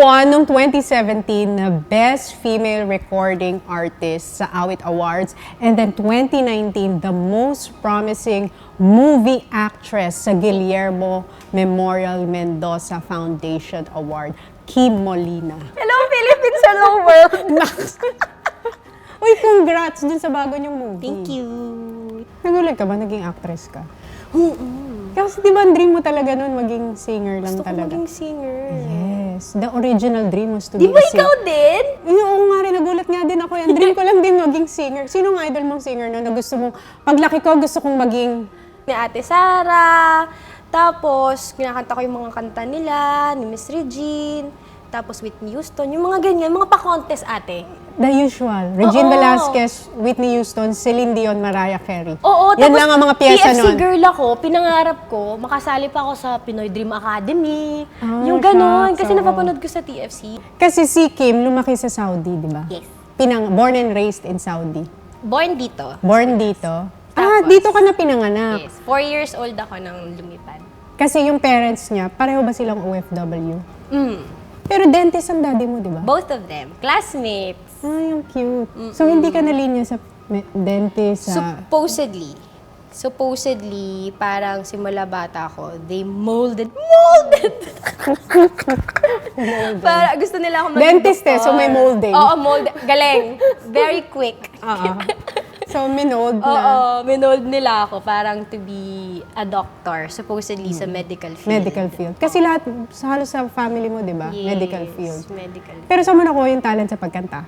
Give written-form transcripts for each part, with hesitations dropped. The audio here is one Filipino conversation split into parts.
won noong 2017 na Best Female Recording Artist sa Awit Awards. And then 2019, the Most Promising Movie Actress sa Guillermo Memorial Mendoza Foundation Award, Kim Molina. Hello, Philippines! Hello, world! Uy, congrats dun sa bago niyong movie. Thank you. Nagulat ka ba? Naging actress ka? Kasi di ba ang dream mo talaga nun maging singer lang Gusto ko talaga? maging singer. Yes. The original dream was to Di be ba a singer. ikaw din? Oo nga rin, nagulat nga din ako. Yung dream ko lang din maging singer. Sino nga idol mong singer no? Na gusto mong, paglaki ko gusto kong maging... Ni Ate Sara. Tapos, kinakanta ko yung mga kanta nila, ni Miss Regine. Tapos, Whitney Houston. Yung mga ganyan, mga pa-contest ate. The usual. Regine Oo. Velasquez, Whitney Houston, Celine Dion, Mariah Carey. Oo, Yan tapos lang ang mga piyesa TFC nun. girl ako, pinangarap ko, makasali pa ako sa Pinoy Dream Academy. Ah, Yung ganon, shucks, kasi oo. napapanood ko sa TFC. Kasi si Kim lumaki sa Saudi, di ba? Yes. Born and raised in Saudi. Born dito. Born dito. Tapos, Dito ka na pinanganak. Yes. 4 years old ako nang lumipad. Kasi yung parents niya, pareho ba silang OFW? Pero dentist ang daddy mo, di ba? Both of them. Classmates. Ay, yung cute. So, hindi ka nalinya sa dentist, sa... Supposedly, parang simula bata ako, they molded. Para gusto nila ako maging Dentist eh, so may doktor. molding. Oo, mold. Galing. Very quick. Oo. So, minold na. Oo, minold nila ako parang to be a doctor, supposedly sa medical field. Medical field. Kasi lahat, halos sa family mo, di ba? Yes, Medical field. Medical. Pero saan mo nakuha yung talent sa pagkanta?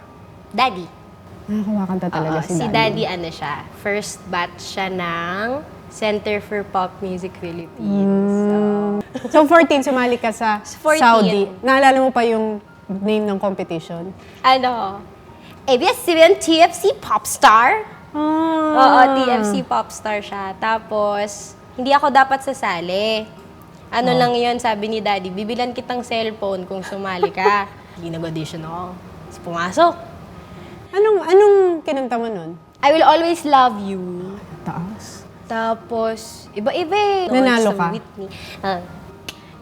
Daddy. Kumakanta talaga Oo, si Daddy ano siya, first batch siya ng Center for Pop Music Philippines. So, 14, sumali ka sa 14. Saudi. Naalala mo pa yung name ng competition? Ano? ABS-CBN TFC Popstar? Oo, TFC Popstar siya. Tapos, hindi ako dapat sasali. Ano lang yun, sabi ni Daddy, bibilan kitang cellphone kung sumali ka. Hindi nag-audition ako. Tapos pumasok. Anong kinanta mo nun? I will always love you. Taas. Tapos, iba-iba eh. Nanalo Sa ka? Whitney.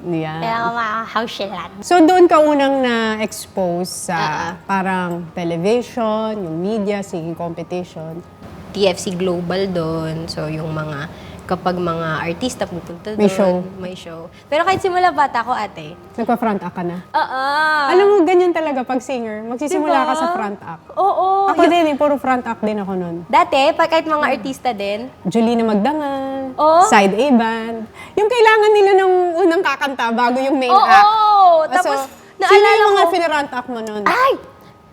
Yeah. Kaya house siya. So, doon ka unang na-expose sa parang television, yung media, singing competition. TFC Global doon. So, yung mga, kapag mga artista pupunta doon. May show. May show. Pero kahit simula bata ko, ate. Nagpa-front act ka na. Oo. Alam mo, ganyan talaga pag singer. Magsisimula Diba? ka sa front act. Oo. Ako din puro front act din ako nun. Dati, kahit mga artista din. Julina Magdangal, Oo. side A band. Yung kailangan nila ng unang kakanta bago yung main Oo. act. Tapos, sino naalala yung mga ko. front act mo nun? Ay!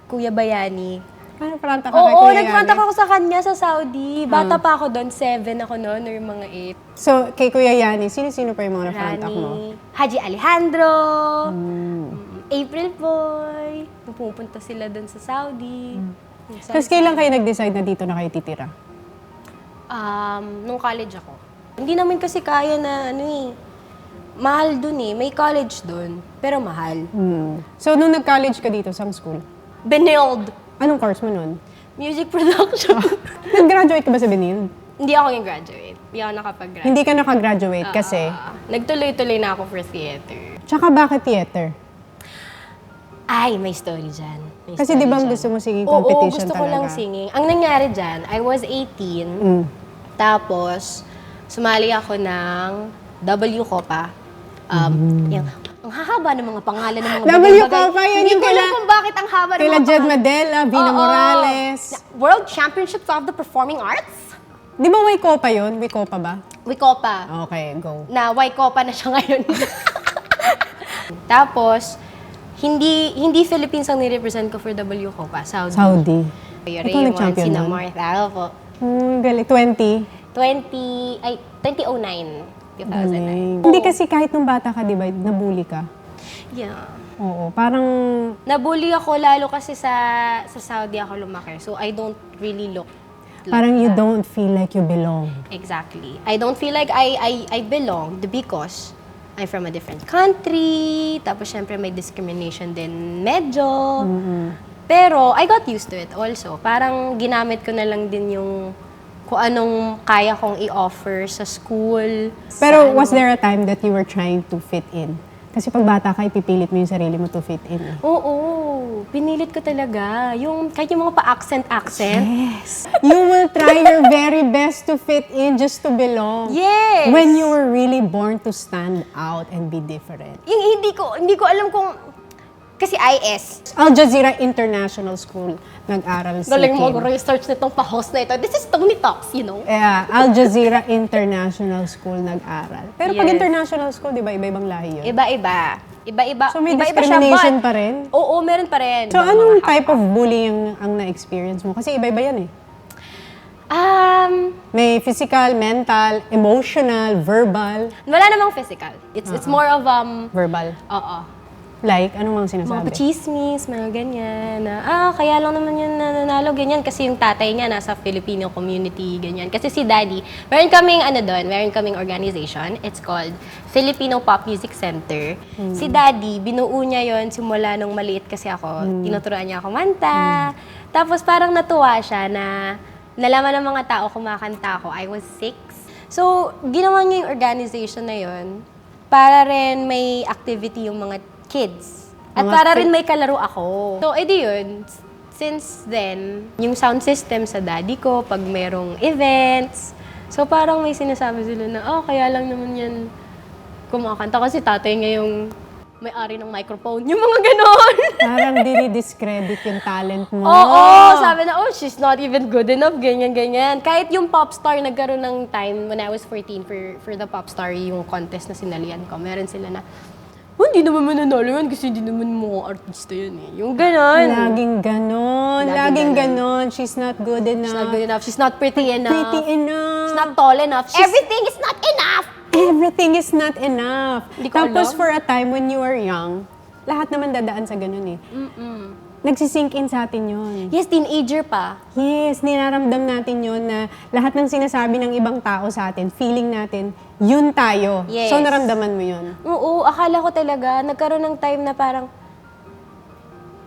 Kuya Bayani. Ano front act ka kay Oo, Kuya nagfront Yani? ako sa kanya sa Saudi. Bata pa ako doon, 7 ako noon, or mga 8. So, kay Kuya Yani, sino-sino pa yung mga front act mo? Rani, Haji Alejandro, April Boy. Pupunta sila doon sa Saudi. Tapos kailan kayo nag-decide na dito na kayo titira? Nung college ako. Hindi namin kasi kaya na mahal dun eh. May college dun, pero mahal. So, nung nag-college ka dito, sa school, Benilde. anong course mo nun? Music production. Nag-graduate ka ba sa Benil? Hindi ako yung graduate. Hindi ako nakapag-graduate. Hindi ka nakagraduate kasi... Nagtuloy-tuloy na ako for theater. Tsaka bakit theater? Ay, may story dyan. May Kasi story di ba ang dyan. gusto mo singing Oo, competition gusto ko lang talaga? singing. Ang nangyari dyan, I was 18. Tapos, sumali ako ng W Copa. Yung, ang hahaba ng mga pangalan ng mga W bagay-bagay. Copa, yan Hindi yung ko alam kila- kung bakit ang haba ng Kila mga Jed pangalan. Madela, Vina Oo. Morales. World Championships of the Performing Arts? Di ba Wycopa yun? Wycopa ba? Wicopa. Okay, go. Na Wycopa na siya ngayon. Tapos, hindi Philippines ang nirepresent ko for W Copa. Saudi. Saudi. Kuya Ikaw Raymond, nag-champion sina nun? Martha, po. Galing. 20. 2009. 2009. Galing. Hindi kasi kahit nung bata ka, di ba, nabully ka? Yeah. Oo, parang... Nabully ako lalo kasi sa Saudi ako lumaki. So, I don't really look like Parang you that. don't feel like you belong. Exactly. I don't feel like I belong because I'm from a different country. Tapos, syempre, may discrimination din medyo. Pero, I got used to it also. Parang ginamit ko na lang din yung kung anong kaya kong i-offer sa school. Pero sa was there a time that you were trying to fit in Kasi pag bata ka, ipipilit mo yung sarili mo to fit in. Oo, pinilit ko talaga. Kahit yung mga pa-accent. Yes. You will try your very best to fit in just to belong. Yes! When you were really born to stand out and be different. Yung hindi ko alam kung, kasi IS. Al Jazeera International School nag-aral si Galing Kim. mag-research nitong pa-host na ito. This is Tony Talks, you know? Yeah, Al Jazeera International School nag-aral. Pero pag Yes. international school, di ba, iba-ibang lahi yun? Iba-iba. Iba-iba. So may Iba-iba siya, discrimination but- pa rin? Oo, meron pa rin. So Mga- anong type of bullying ang na-experience mo? Kasi iba-iba yan eh. May physical, mental, emotional, verbal. Wala namang physical. It's more of, Verbal. oo. Like, anong mga Mga sinasabi? pachismis, mga ganyan. Na, kaya lang naman yun nananalo, ganyan. Kasi yung tatay niya nasa Filipino community, ganyan. Kasi si daddy, meron kaming organization. It's called Filipino Pop Music Center. Si daddy, binuo niya yon simula nung maliit kasi ako. Tinuturuan niya ako manta. Tapos parang natuwa siya na nalaman ng mga tao kumakanta ako. I was 6. So, ginawa niya yung organization na yon para rin may activity yung mga kids. At Mga para rin may kalaro ako. So, edi yun. Since then, yung sound system sa daddy ko, pag merong events, so parang may sinasabi sila na, kaya lang naman yan kumakanta kasi tatay nga yung may-ari ng microphone. Yung mga ganon. Parang dinidiscredit yung talent mo. Oo, sabi na, she's not even good enough, ganyan. Kahit yung Popstar, nagkaroon ng time when I was 14 for the Popstar, yung contest na sinalian ko, meron sila na, hindi naman mananalo yan kasi hindi naman mga artista yan eh. Yung ganon. Laging ganon. Laging ganon. She's not good enough. She's not good enough. She's not pretty enough. Pretty enough. She's not tall enough. Everything is not enough! Everything is not enough. Hindi ko Tapos alam. for a time when you are young, lahat naman dadaan sa ganun eh. Nagsisink in sa atin yun. Yes, teenager pa. Yes, niraramdam natin yun na lahat ng sinasabi ng ibang tao sa atin, feeling natin, yun tayo. Yes. So naramdaman mo yun. Oo, akala ko talaga, nagkaroon ng time na parang,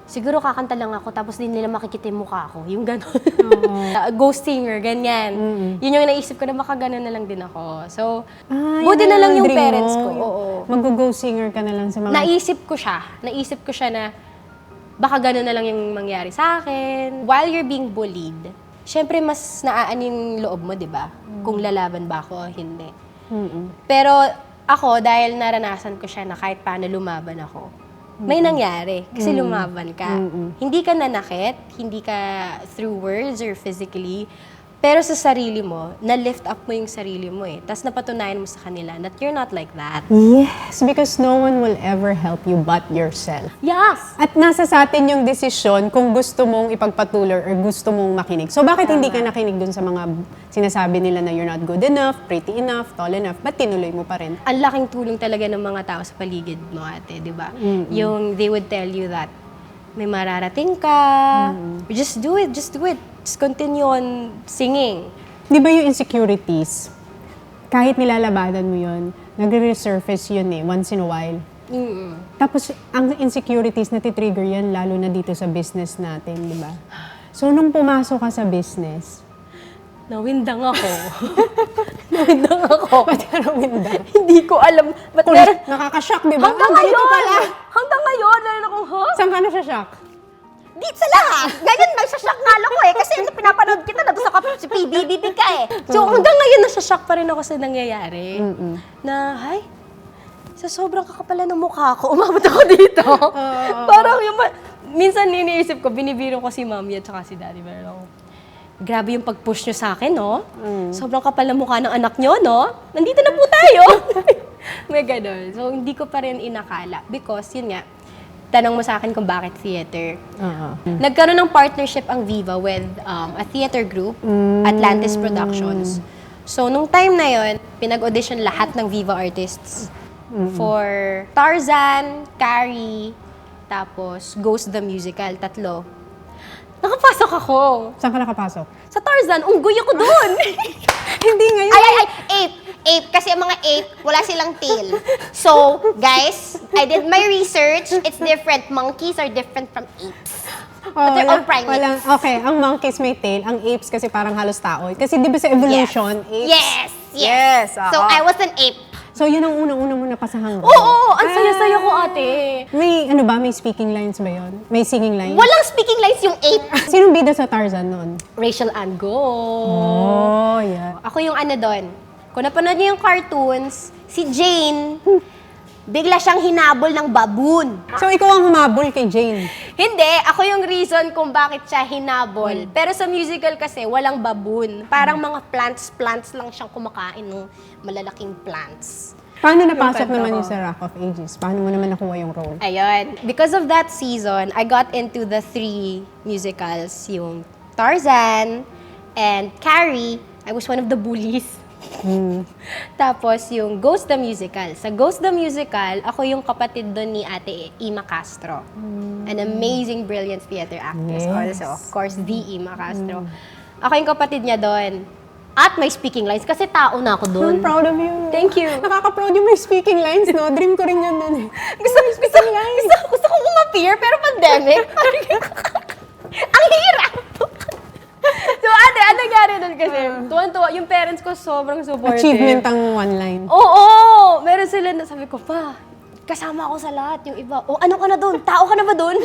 siguro kakanta lang ako tapos di nila makikita yung mukha ko. Yung gano'n. Ghost singer, ganyan. Yun yung naisip ko na baka gano'n na lang din ako. So, buti yun na lang yung dream parents mo. ko. Oo. Mag-go singer ka na lang sa mga... Naisip ko siya na baka gano'n na lang yung mangyari sa akin. While you're being bullied, syempre mas naaan yung loob mo, di ba? Kung lalaban ba ako o hindi. Pero ako, dahil naranasan ko siya na kahit paano lumaban ako, may nangyari. Kasi lumaban ka. Hindi ka nanakit, hindi ka through words or physically, pero sa sarili mo, na-lift up mo yung sarili mo eh. Tapos napatunayan mo sa kanila that you're not like that. Yes, because no one will ever help you but yourself. Yes! At nasa sa atin yung desisyon kung gusto mong ipagpatuloy or gusto mong makinig. So bakit hindi ka nakinig dun sa mga sinasabi nila na you're not good enough, pretty enough, tall enough, ba't tinuloy mo pa rin? Ang laking tulong talaga ng mga tao sa paligid mo, ate, di ba? Yung they would tell you that may mararating ka, just do it. Just continue on singing. Di ba yung insecurities, kahit nilalabanan mo yun, nagre-resurface yun eh, once in a while. Tapos, ang insecurities, natitrigger yan, lalo na dito sa business natin, di ba? So, nung pumasok ka sa business, Nawindang ako. Nawindang ako. ba't ka nawindang? Hindi ko alam. Ba't Kung meron? nakaka-shock, di ba? Hanggang Ah, ganito ngayon! pala. Hanggang ngayon, meron akong, Saan ka na siya shock? Di sa lahat. Ganyan, nagsashock nga lang ko eh. Kasi ito pinapanood kita na doon sa PBBB ka eh. So hanggang ngayon, nasashock pa rin ako sa nangyayari. Na, sa sobrang kakapala ng mukha ko, umabot ako dito. Parang yung, minsan iniisip ko, binibiro ko si mommy at saka si daddy. Pero grabe yung pag-push nyo sa akin, no? Sobrang kapal ng mukha ng anak nyo, no? Nandito na po tayo. May ganun. So, hindi ko pa rin inakala. Because, yun nga, tanong mo sa akin kung bakit theater. Nagkaroon ng partnership ang Viva with a theater group, Atlantis Productions. So, nung time na yon, pinag-audition lahat ng Viva artists for Tarzan, Carrie, tapos Ghost the Musical, 3. Nakapasok ako. Saan ka nakapasok? Sa Tarzan, unggoy ako doon. Hindi ngayon. Ape. Kasi ang mga ape, wala silang tail. So, guys, I did my research. It's different. Monkeys are different from apes. But they're all primates. Okay, ang monkeys may tail, ang apes kasi parang halos tao. Kasi di ba sa evolution, apes? Yes. Yes, So, oo. I was an ape. So, yun ang unang-una mo napasahang role? Oo, ang saya-saya ko, ate. May, ano ba, may speaking lines ba yun? May singing lines? Walang speaking lines yung ape. Sinong bida sa Tarzan noon? Rachel Ann Go. Oh, yeah. Ako yung ano doon. Kung napanood niyo yung cartoons, si Jane, bigla siyang hinabol ng baboon. So, ikaw ang humabol kay Jane. Hindi, ako yung reason kung bakit siya hinabol. Pero sa musical kasi, walang baboon. Parang mga plants lang siyang kumakain ng malalaking plants. Paano napasok Yung naman kwento yung sa Rock of Ages? Paano mo naman nakuha yung role? Ayun. Because of that season, I got into the 3 musicals. Yung Tarzan and Carrie. I was one of the bullies. Tapos yung Ghost the Musical. Sa Ghost the Musical, ako yung kapatid doon ni Ate Ima Castro. An amazing, brilliant theater actress Yes. also. Of course, the Ima Castro. Ako yung kapatid niya doon. At may speaking lines kasi tao na ako doon. I'm proud of you. Thank you. Nakaka-proud yung may speaking lines, no? Dream ko rin yun nun eh. Gusto ko umappear, pero pandemic. Ang hirap! So, ate, ano nangyari nun kasi? Tuwan-tuwa, yung parents ko sobrang supportive. Achievement ang one line. Oo! Meron sila na sabi ko, pa, kasama ako sa lahat. Yung iba, ano ka na doon? Tao ka na ba doon?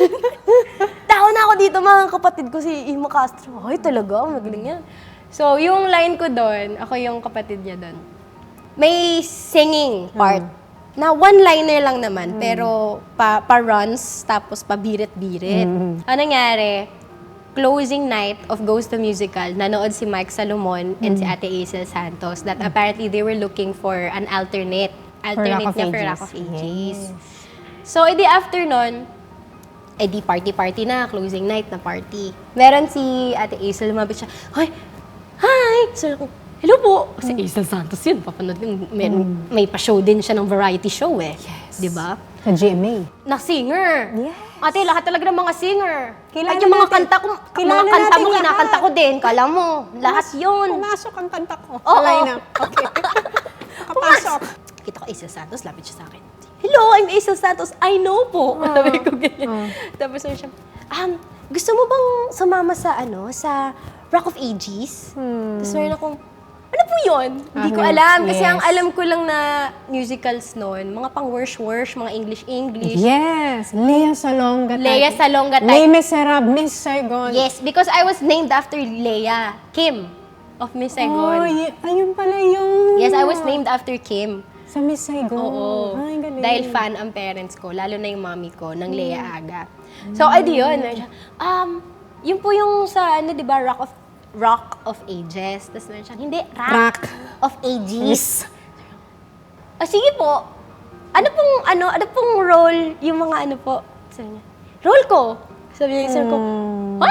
Tao na ako dito, mga kapatid ko si Ima Castro. Ay, talaga, magaling yan. So, yung line ko doon, ako yung kapatid niya doon. May singing part. Na one-liner lang naman, pero pa-runs, tapos pabirit-birit. Ano nangyari? Closing night of Ghost the Musical, nanood si Mike Salomon and si Ate Hazel Santos that apparently they were looking for an alternate Rock of niya for Ages. Rock of Ages. So, edi after nun, edi party na, closing night na party. Meron si Ate Hazel, lumapit siya, Hi! So, ako, hello po! Kasi Hazel Santos yun, papanood yung, may pa-show din siya ng variety show eh. Yes. Di ba? Sa GMA. Na singer. Yes. Ate, lahat talaga ng mga singer. Kilala At yung mga natin. kanta ko, Kilala mga kanta natin mo, lahat. kinakanta ko din. Kala mo, lahat yun. Pumasok ang kanta ko. Oo. Sa lineup. Okay. Kapasok. Kita ko Hazel Santos, lapit siya sa akin. Hello, I'm Hazel Santos. I know po. Sabi ko ganyan. Tapos sabi siya, gusto mo bang sumama sa sa Rock of Ages? Tapos meron akong, ano po yun? Hindi ko alam. Kasi yes. ang alam ko lang na musicals noon, mga pang worsh, mga English. Yes. Lea Salonga. Lea Salonga type. Les Miserables, Miss Saigon. Yes, because I was named after Leia Kim of Miss Oh, Saigon. ayun pala yung... Yes, I was named after Kim. Sa Miss Saigon. Oo. Ay, galing. Dahil fan ang parents ko, lalo na yung mommy ko, ng Leia Aga. So, adi yun. Yun po yung sa, di ba, Rock of Ages. Tapos meron siyang, hindi, Rock of Ages. Yes. Sige po. Ano pong role yung mga po? Sabi niya, role ko. Sabi niya, sir ko, ha?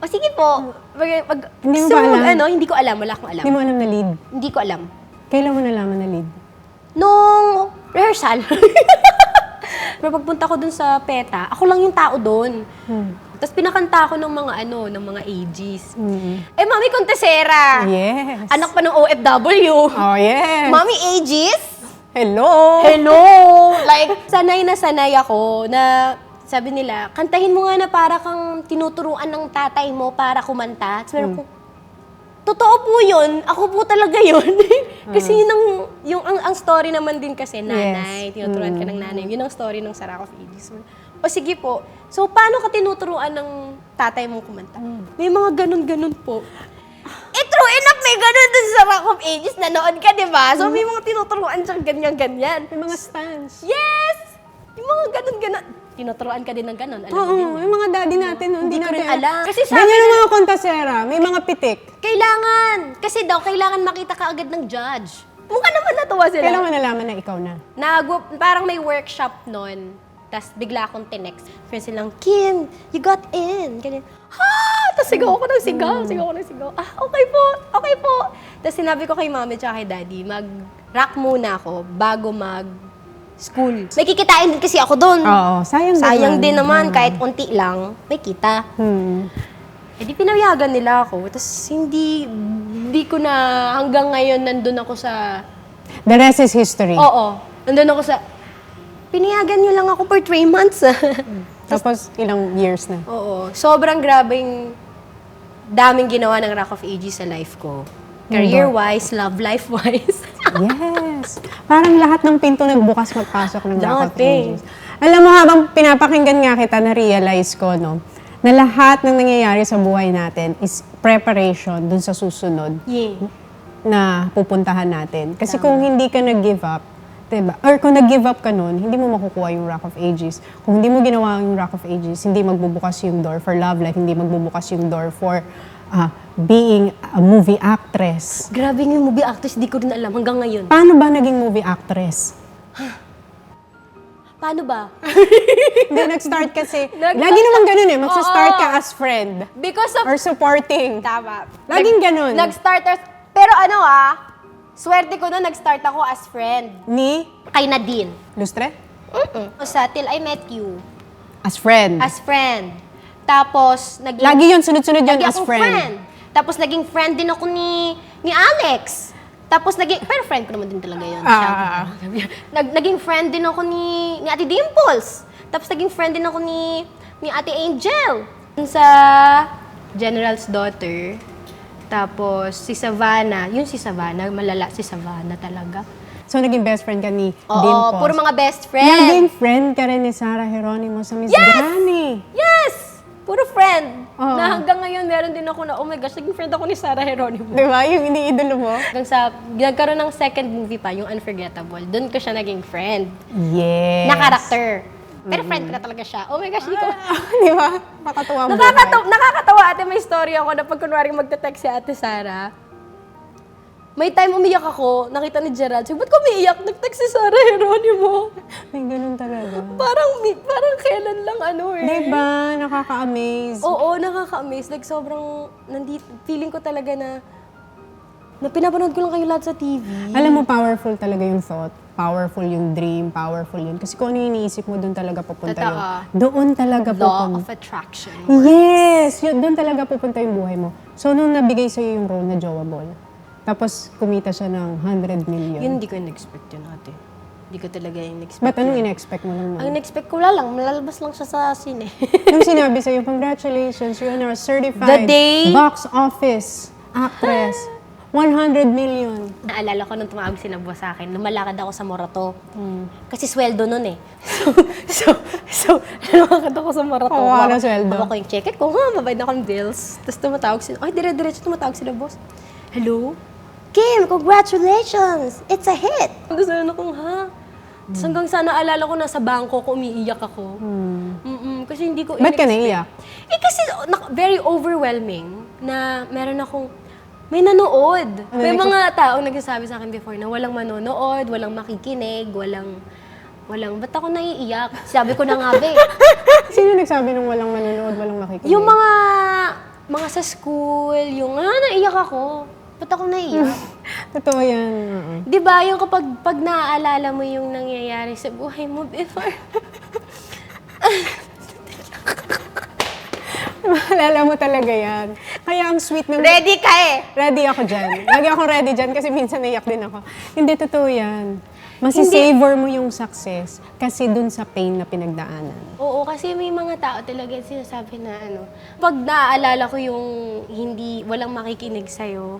Sige po. Hindi mo gusto ba alam? Hindi ko alam. Wala akong alam. Hindi mo alam na lead. Hindi ko alam. Kailan mo nalaman na lead? Nung rehearsal. Pero pagpunta ko dun sa PETA, ako lang yung tao dun. Tapos pinakanta ako ng mga ages. Eh, Mami Contesera. Yes. Anak pa ng OFW. Oh, yes. Mami Ages. Hello. Hello! Like, sanay na sanay ako na sabi nila, kantahin mo nga na para kang tinuturuan ng tatay mo para kumanta. Tapos meron ko, totoo po yun. Ako po talaga yun. Kasi yun ang story naman din kasi, nanay. Tinuturuan ka ng nanay. Yun ang story ng Rock of Ages. O sige po. So, paano ka tinuturuan ng tatay mong kumanta? May mga ganun-ganun po. True enough, may ganun dun sa Rock of Ages. Nanood ka, di ba? So, may mga tinuturuan siyang ganyan-ganyan. May mga stands. Yes! Yung mga ganun-ganun. Tinuturuan ka din ng ganun. Alam mo din Oo, yun. yung mga daddy natin. Hindi ko rin natin- alam. Kasi sabi Ganyan ang na- mga kontasera. May mga pitik. Kailangan. Kasi daw, kailangan makita ka agad ng judge. Mukha naman natuwa sila. Kailan mo nalaman na ikaw na? Parang may workshop nun. Tapos bigla akong tinext. Friends silang, Kim, you got in. Ganyan. Ha! Tapos sigaw ako ng sigaw. Okay po. Tapos sinabi ko kay mami at kay daddy, mag-rock muna ako bago mag-school. May kikitain din kasi ako doon. Oo, sayang Din naman, kahit unti lang, may kita. Eh di pinayagan nila ako. Tapos hindi ko na, hanggang ngayon nandun ako sa, The rest is history. nandun ako sa, pinayagan nyo lang ako for 3 months. Tapos ilang years na. Oo. Sobrang grabing daming ginawa ng Rock of Ages sa life ko. Career-wise, love life-wise. Yes. Yes. Parang lahat ng pinto nagbukas magpasok ng Rock of Dati. Ages. Alam mo, habang pinapakinggan nga kita, na-realize ko, no, na lahat ng nangyayari sa buhay natin is preparation dun sa susunod Yeah. na pupuntahan natin. Kasi kung hindi ka nag-give up, diba? Or kung nag-give up ka nun, hindi mo makukuha yung Rock of Ages. Kung hindi mo ginawa yung Rock of Ages, hindi magbubukas yung door for love life, hindi magbubukas yung door for being a movie actress. Grabe yung movie actress, di ko rin alam hanggang ngayon. Paano ba naging movie actress? Paano ba? Hindi, nag-start kasi, lagi naman ganun eh, magsa-start ka as friend. Because of... Or supporting. Tama. Laging ganun. Nag-start as... Pero ano swerte ko na nag-start ako as friend. Ni Kay Nadine. Lustre? Sa Till I Met You. As friend. As friend. Tapos, naging... Lagi yun, sunod-sunod yun Lagi as akong friend. Tapos, naging friend din ako ni Alex. Tapos, pero friend ko naman din talaga yun. Ah. Naging friend din ako ni Ate Dimples. Tapos, naging friend din ako ni Ate Angel. Sa General's Daughter. Tapos si Savannah. Yun si Savannah. Malala si Savannah talaga. So, naging best friend ka ni Oo, Dimples. puro mga best Naging friend. friend ka rin ni Sarah Geronimo sa Miss Yes! Grammy. Yes! Puro friend. Oo. Na hanggang ngayon meron din ako na, oh my gosh, naging friend ako ni Sarah Geronimo. Di ba? Yung iniidolo mo? Hanggang sa, nagkaroon ng second movie pa, yung Unforgettable. Doon ko siya naging friend. Yes. Na character. Pero friend ko na talaga siya. Oh my gosh, di ko... Di ba? Makatuwa mo. Nakakatawa ate, may story ako na pag kunwari magte-text si Ate Sarah. May time umiyak ako, nakita ni Gerald. Sabi, ba't ko umiiyak? Nag-text si Sarah Geronimo. May ganun talaga. Parang kailan lang Di ba? Nakaka-amaze. Oo, nakaka-amaze. Like, sobrang, feeling ko talaga na pinapanood ko lang kayo lahat sa TV. Alam mo, powerful talaga yung thought. Powerful yung dream. Powerful yun. Kasi kung ano yung iniisip mo, doon talaga pupunta Totoo. yun. Doon talaga Law pupunta. of attraction. Yes! Yun, doon talaga pupunta yung buhay mo. So, nung nabigay sa'yo yung role na Jowa Ball, tapos kumita siya ng 100 million. Yun, hindi ko in-expect yun ate. Hindi ko talaga in-expect Ba't anong yun. in-expect mo lang Ang nun? in-expect ko lang, malalabas lang siya sa sine. Nung sinabi sa'yo, congratulations, you're a certified The day- box office actress. 100 million. Naalala ko nung tumawag si Nabwa sa akin, lumalakad ako sa Morato. Kasi sweldo nun eh. So, lumakad ako sa marathon. Oo, ano sweldo? Hawak ko yung check ko, mabayad na ako ng bills. Tapos tumatawag sila. Ay, dire-diretso tumatawag sila, boss. Hello? Kim, congratulations! It's a hit! Gusto na akong, ha? Tapos hanggang sa naalala ko, nasa bangko ko, umiiyak ako. Kasi hindi ko Ba't ka in-expect. naiyak? Kasi very overwhelming na meron akong, may nanood. May mga taong nagsasabi sa akin before na walang manonood, walang makikinig, walang, ba't ako naiiyak? Sabi ko na nga, be. Sino nagsabi nung walang manonood, walang makikinig? Yung mga sa school, yung, naiiyak ako. Ba't ako naiiyak? Totoo yan. Di ba, yung pag naaalala mo yung nangyayari sa buhay mo before. Maalala mo talaga yan. Kaya ang sweet ng... Ready ka eh! Ready ako dyan. Lagi akong ready dyan kasi minsan naiyak din ako. Hindi, totoo yan. Masisavor mo yung success kasi dun sa pain na pinagdaanan. Oo, kasi may mga tao talaga sinasabi na pag naaalala ko yung walang makikinig sa'yo,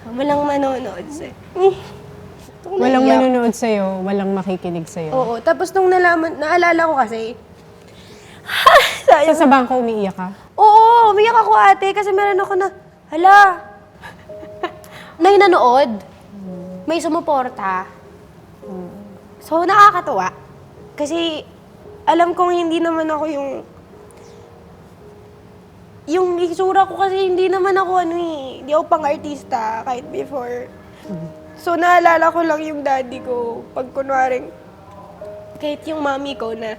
walang manonood sa'yo. Walang manonood sa'yo, walang makikinig sa'yo. Oo, tapos nung naalala ko kasi, Sa bangko umiiyak ka? oo, umiyak ako ate kasi meron ako na, hala, may nanood, may sumuporta. So, nakakatuwa. Kasi, alam kong hindi naman ako yung itsura ko kasi hindi naman ako hindi ako pang-artista kahit before. So, naalala ko lang yung daddy ko pag kunwaring, kahit yung mami ko na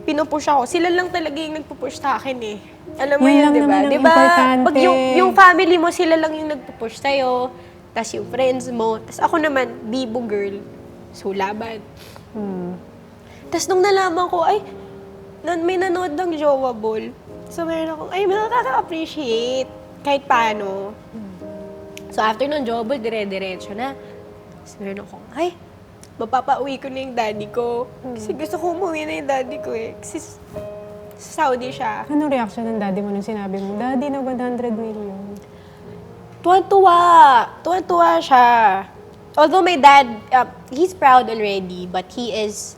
pinupush ako, sila lang talaga yung nagpupush sa akin eh. Alam mo Yun yun, lang di ba? naman ang Di ba? importante. Pag yung family mo, sila lang yung nagpupush sa'yo, tas yung friends mo, tas ako naman, bibo girl, sulaban. Tas nung nalaman ko, ay, may nanood ng Jowa Ball. So meron akong, ay, nakaka-appreciate kahit paano. So after nung Jowa Ball, dire-diretso na. Tapos meron akong, ay, mapapauwi ko na yung daddy ko. Kasi gusto ko umuwi na yung daddy ko eh. Kasi sa Saudi siya. Anong reaction ng daddy mo nung sinabi mo, Daddy, na 100 million? Tuwan-tuwa. Tuwan-tuwa siya. although my dad, he's proud already, but he is,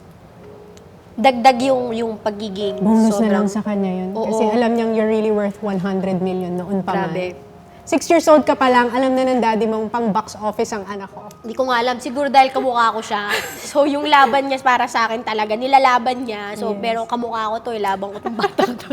dagdag yung pagiging Bonus na lang sobrang, sa kanya yun. Oo. Kasi alam niyang you're really worth 100 million noon pa man. grabe. 6 years old ka pa lang, alam na ng daddy mong pang box office ang anak ko. Hindi ko nga alam, siguro dahil kamukha ko siya. So, yung laban niya para sa akin talaga, nilalaban niya. So, Yes. pero kamukha ko to, laban ko tong batang to.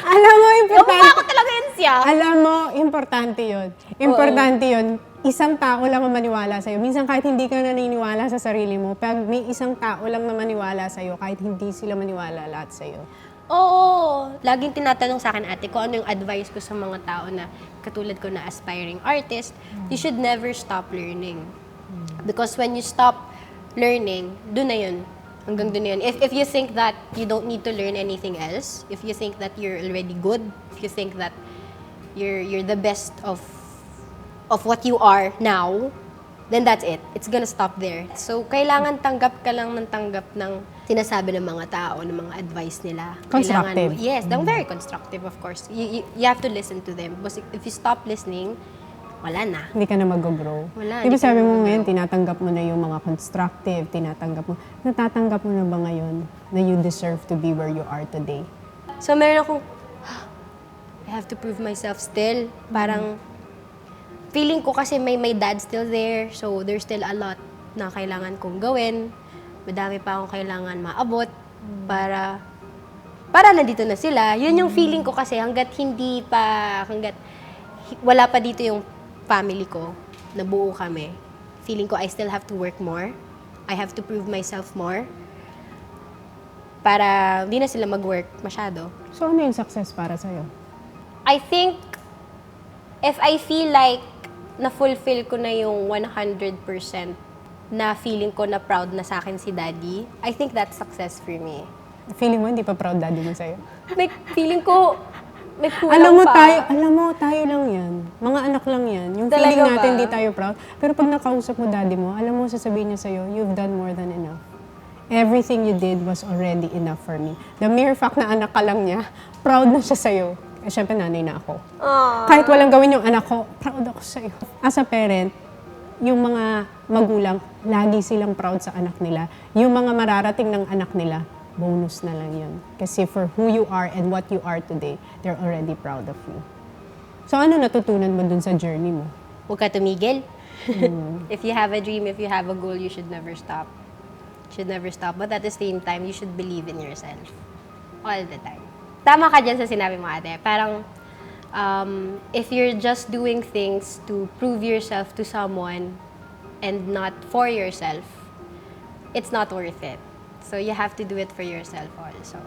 Alam mo, kamukha importante. ko talaga yun siya. Alam mo, importante yun. Importante yun. Isang tao lang ang maniwala sa'yo. Minsan kahit hindi ka naniniwala sa sarili mo, pag may isang tao lang na maniwala sa'yo, kahit hindi sila maniwala lahat sa'yo. Oo. Laging tinatanong sa akin, ate, kung ano yung advice ko sa mga tao na katulad ko na aspiring artist, you should never stop learning. Because when you stop learning, dun na yun. Hanggang dun na yun. If you think that you don't need to learn anything else, if you think that you're already good, if you think that you're the best of what you are now, then that's it. It's gonna stop there. So, kailangan tanggap ka lang ng tanggap ng sinasabi ng mga tao, ng mga advice nila. Constructive. Yes, they're very constructive, of course. You have to listen to them. Because if you stop listening, wala na. Hindi ka na mag-grow. Wala, Di ba hindi ka sabi na mo mag-grow. ngayon, tinatanggap mo na yung mga constructive, natatanggap mo na ba ngayon na you deserve to be where you are today? So, meron akong, I have to prove myself still. Parang, feeling ko kasi may dad still there. So, there's still a lot na kailangan kong gawin. Madami pa akong kailangan maabot para nandito na sila. Yun yung feeling ko kasi hanggat wala pa dito yung family ko, nabuo kami. Feeling ko I still have to work more. I have to prove myself more para hindi na sila mag-work masyado. So ano yung success para sa'yo? I think if I feel like na-fulfill ko na yung 100% na feeling ko na proud na sa akin si Daddy, I think that's success for me. Feeling mo hindi pa proud daddy mo sa'yo? May feeling ko, may kulang Alam pa. mo, tayo lang yan. Mga anak lang yan. Yung Talaga feeling natin, ba? hindi tayo proud. Pero pag nakausap mo daddy mo, alam mo, sasabihin niya sa'yo, you've done more than enough. Everything you did was already enough for me. The mere fact na anak ka lang niya, proud na siya sa'yo. Eh, syempre, nanay na ako. Kahit walang gawin yung anak ko, proud ako sa'yo. As a parent, yung mga magulang, lagi silang proud sa anak nila. Yung mga mararating ng anak nila, bonus na lang yun. Kasi for who you are and what you are today, they're already proud of you. So ano natutunan mo dun sa journey mo? Huwag ka tumigil. If you have a dream, if you have a goal, you should never stop. Should never stop. But at the same time, you should believe in yourself. All the time. Tama ka dyan sa sinabi mo, ate. Parang, if you're just doing things to prove yourself to someone and not for yourself, it's not worth it. So you have to do it for yourself also.